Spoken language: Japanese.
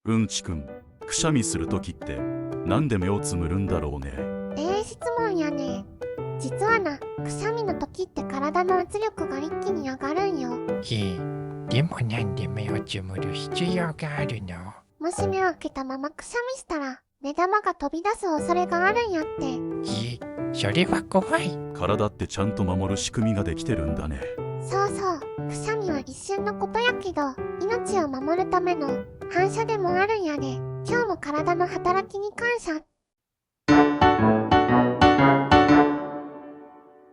うんちくん、くしゃみするときってなんで目をつむるんだろうね。質問やね。実はな、くしゃみの時って体の圧力が一気に上がるんよ。でもなんで目をつむる必要があるの？もし目を開けたままくしゃみしたら、目玉が飛び出す恐れがあるんやって。それは怖い。体ってちゃんと守る仕組みができてるんだね。そうそう、くしゃみは一瞬のことやけど、命を守るための反射でもあるんやで。今日も体の働きに感謝。